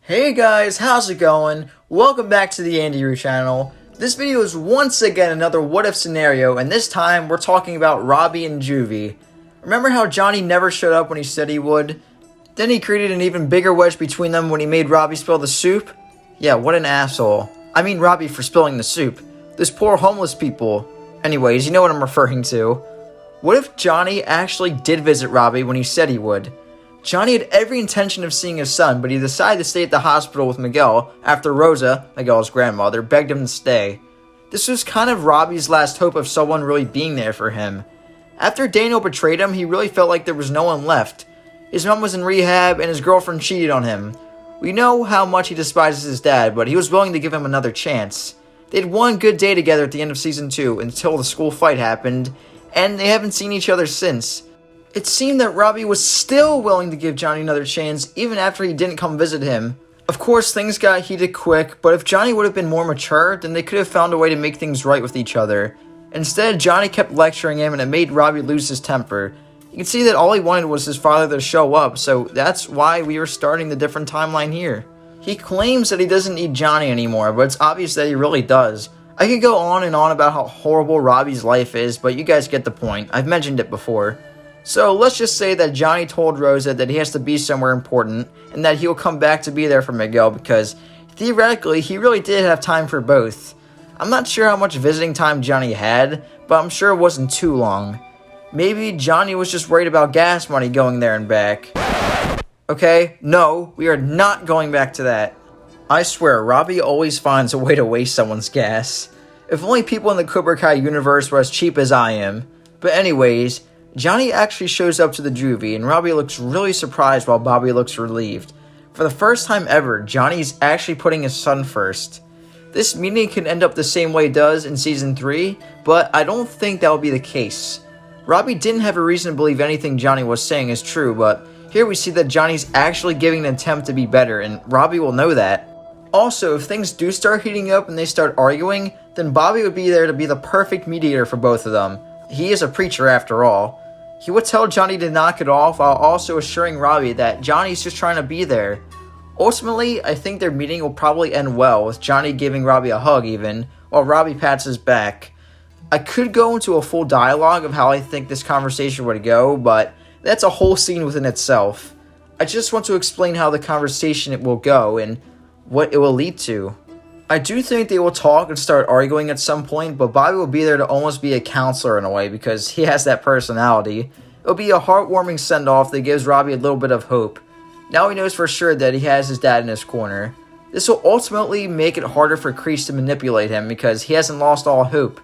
Hey guys, how's it going? Welcome back to the Andy Roo channel. This video is once again another what if scenario, and this time we're talking about Robby and Juvie. Remember how Johnny never showed up when he said he would? Then he created an even bigger wedge between them when he made Robby spill the soup? Yeah, what an asshole. I mean Robby for spilling the soup. Those poor homeless people. Anyways, you know what I'm referring to. What if Johnny actually did visit Robby when he said he would? Johnny had every intention of seeing his son, but he decided to stay at the hospital with Miguel after Rosa, Miguel's grandmother, begged him to stay. This was kind of Robby's last hope of someone really being there for him. After Daniel betrayed him, he really felt like there was no one left. His mom was in rehab and his girlfriend cheated on him. We know how much he despises his dad, but he was willing to give him another chance. They had one good day together at the end of Season 2 until the school fight happened, and they haven't seen each other since. It seemed that Robby was still willing to give Johnny another chance even after he didn't come visit him. Of course, things got heated quick, but if Johnny would have been more mature, then they could have found a way to make things right with each other. Instead, Johnny kept lecturing him and it made Robby lose his temper. You can see that all he wanted was his father to show up, so that's why we are starting the different timeline here. He claims that he doesn't need Johnny anymore, but it's obvious that he really does. I could go on and on about how horrible Robby's life is, but you guys get the point. I've mentioned it before. So let's just say that Johnny told Rosa that he has to be somewhere important and that he'll come back to be there for Miguel because theoretically he really did have time for both. I'm not sure how much visiting time Johnny had, but I'm sure it wasn't too long. Maybe Johnny was just worried about gas money going there and back. Okay, no, we are not going back to that. I swear, Robby always finds a way to waste someone's gas. If only people in the Cobra Kai universe were as cheap as I am. But anyways, Johnny actually shows up to the Juvie, and Robby looks really surprised while Bobby looks relieved. For the first time ever, Johnny's actually putting his son first. This meeting can end up the same way it does in Season 3, but I don't think that will be the case. Robby didn't have a reason to believe anything Johnny was saying is true, but here we see that Johnny's actually giving an attempt to be better, and Robby will know that. Also, if things do start heating up and they start arguing, then Bobby would be there to be the perfect mediator for both of them. He is a preacher after all. He would tell Johnny to knock it off while also assuring Robby that Johnny's just trying to be there. Ultimately, I think their meeting will probably end well, with Johnny giving Robby a hug even, while Robby pats his back. I could go into a full dialogue of how I think this conversation would go, but that's a whole scene within itself. I just want to explain how the conversation will go and what it will lead to. I do think they will talk and start arguing at some point, but Bobby will be there to almost be a counselor in a way because he has that personality. It'll be a heartwarming send-off that gives Robby a little bit of hope. Now he knows for sure that he has his dad in his corner. This will ultimately make it harder for Kreese to manipulate him because he hasn't lost all hope.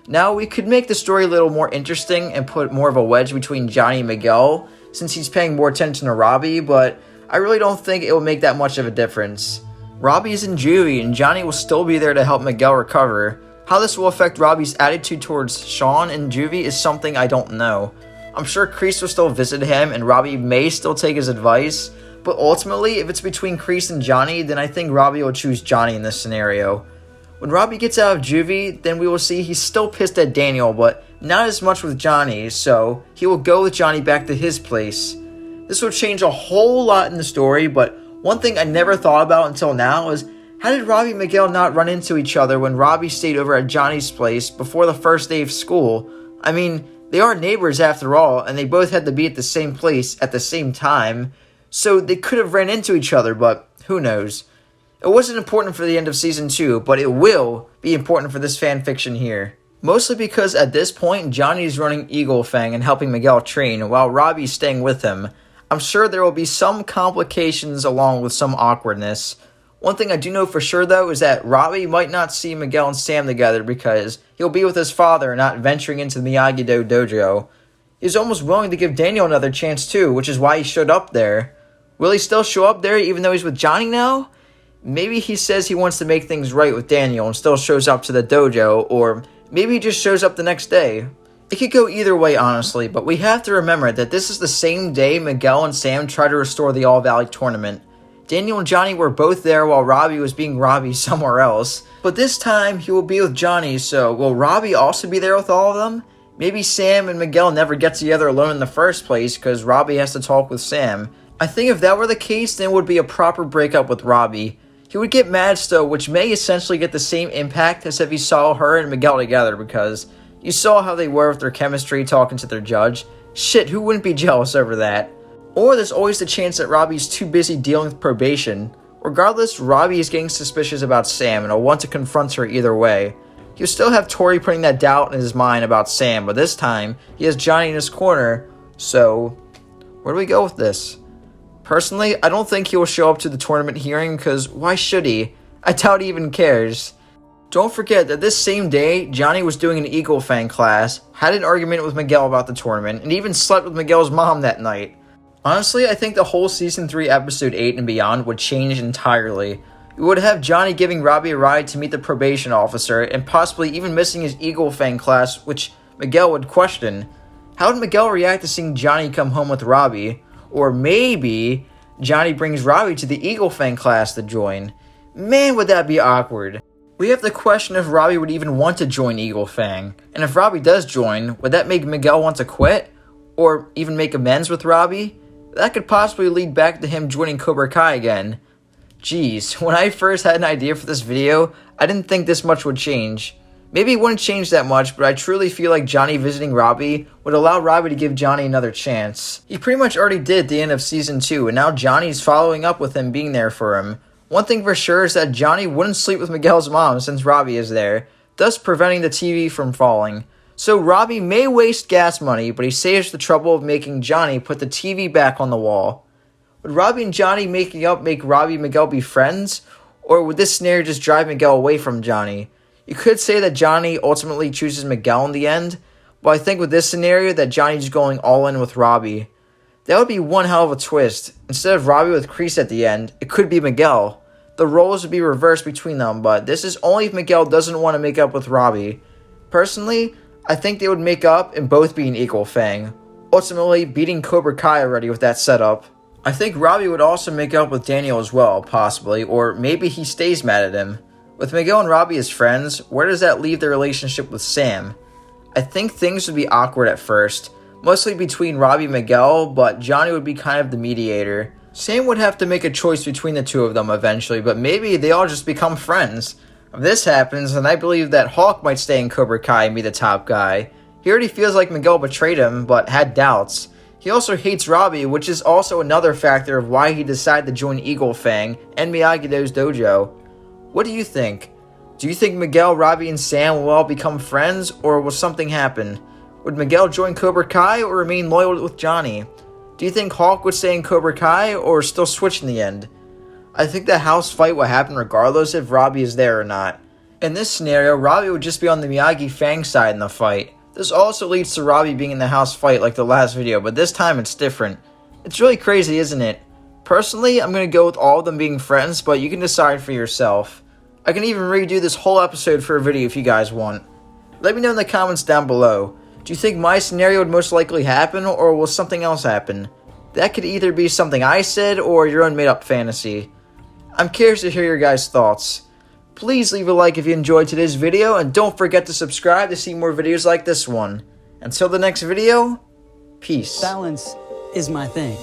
Now we could make the story a little more interesting and put more of a wedge between Johnny and Miguel since he's paying more attention to Robby, but I really don't think it will make that much of a difference. Robby's in Juvie, and Johnny will still be there to help Miguel recover. How this will affect Robby's attitude towards Sean and Juvie is something I don't know. I'm sure Kreese will still visit him, and Robby may still take his advice, but ultimately, if it's between Kreese and Johnny, then I think Robby will choose Johnny in this scenario. When Robby gets out of Juvie, then we will see he's still pissed at Daniel, but not as much with Johnny, so he will go with Johnny back to his place. This will change a whole lot in the story, but one thing I never thought about until now is how did Robby and Miguel not run into each other when Robby stayed over at Johnny's place before the first day of school? I mean, they are neighbors after all, and they both had to be at the same place at the same time, so they could have ran into each other, but who knows. It wasn't important for the end of Season 2, but it will be important for this fanfiction here. Mostly because at this point, Johnny's running Eagle Fang and helping Miguel train, while Robby's staying with him. I'm sure there will be some complications along with some awkwardness. One thing I do know for sure though is that Robby might not see Miguel and Sam together because he'll be with his father and not venturing into the Miyagi-Do dojo. He's almost willing to give Daniel another chance too, which is why he showed up there. Will he still show up there even though he's with Johnny now? Maybe he says he wants to make things right with Daniel and still shows up to the dojo, or maybe he just shows up the next day. It could go either way, honestly, but we have to remember that this is the same day Miguel and Sam tried to restore the All-Valley tournament. Daniel and Johnny were both there while Robby was being Robby somewhere else. But this time, he will be with Johnny, so will Robby also be there with all of them? Maybe Sam and Miguel never get together alone in the first place because Robby has to talk with Sam. I think if that were the case, then it would be a proper breakup with Robby. He would get mad still, which may essentially get the same impact as if he saw her and Miguel together, because you saw how they were with their chemistry talking to their judge. Shit, who wouldn't be jealous over that? Or there's always the chance that Robby's too busy dealing with probation. Regardless, Robby is getting suspicious about Sam and will want to confront her either way. He'll still have Tori putting that doubt in his mind about Sam, but this time, he has Johnny in his corner, so where do we go with this? Personally, I don't think he will show up to the tournament hearing, because why should he? I doubt he even cares. Don't forget that this same day, Johnny was doing an Eagle Fang class, had an argument with Miguel about the tournament, and even slept with Miguel's mom that night. Honestly, I think the whole Season 3 Episode 8 and beyond would change entirely. We would have Johnny giving Robby a ride to meet the probation officer, and possibly even missing his Eagle Fang class, which Miguel would question. How would Miguel react to seeing Johnny come home with Robby? Or maybe Johnny brings Robby to the Eagle Fang class to join. Man, would that be awkward. We have to question if Robby would even want to join Eagle Fang. And if Robby does join, would that make Miguel want to quit? Or even make amends with Robby? That could possibly lead back to him joining Cobra Kai again. Jeez, when I first had an idea for this video, I didn't think this much would change. Maybe it wouldn't change that much, but I truly feel like Johnny visiting Robby would allow Robby to give Johnny another chance. He pretty much already did at the end of Season 2, and now Johnny's following up with him being there for him. One thing for sure is that Johnny wouldn't sleep with Miguel's mom since Robby is there, thus preventing the TV from falling. So Robby may waste gas money, but he saves the trouble of making Johnny put the TV back on the wall. Would Robby and Johnny making up make Robby and Miguel be friends? Or would this scenario just drive Miguel away from Johnny? You could say that Johnny ultimately chooses Miguel in the end, but I think with this scenario that Johnny's going all in with Robby. That would be one hell of a twist. Instead of Robby with Kreese at the end, it could be Miguel. The roles would be reversed between them, but this is only if Miguel doesn't want to make up with Robby. Personally, I think they would make up and both be an Eagle Fang, ultimately beating Cobra Kai already with that setup. I think Robby would also make up with Daniel as well, possibly, or maybe he stays mad at him. With Miguel and Robby as friends, where does that leave their relationship with Sam? I think things would be awkward at first, mostly between Robby and Miguel, but Johnny would be kind of the mediator. Sam would have to make a choice between the two of them eventually, but maybe they all just become friends. If this happens, then I believe that Hawk might stay in Cobra Kai and be the top guy. He already feels like Miguel betrayed him, but had doubts. He also hates Robby, which is also another factor of why he decided to join Eagle Fang and Miyagi-Do's dojo. What do you think? Do you think Miguel, Robby, and Sam will all become friends, or will something happen? Would Miguel join Cobra Kai or remain loyal with Johnny? Do you think Hawk would stay in Cobra Kai or still switch in the end? I think the house fight will happen regardless if Robby is there or not. In this scenario, Robby would just be on the Miyagi Fang side in the fight. This also leads to Robby being in the house fight like the last video, but this time it's different. It's really crazy, isn't it? Personally, I'm going to go with all of them being friends, but you can decide for yourself. I can even redo this whole episode for a video if you guys want. Let me know in the comments down below. Do you think my scenario would most likely happen, or will something else happen? That could either be something I said, or your own made-up fantasy. I'm curious to hear your guys' thoughts. Please leave a like if you enjoyed today's video, and don't forget to subscribe to see more videos like this one. Until the next video, peace. Balance is my thing.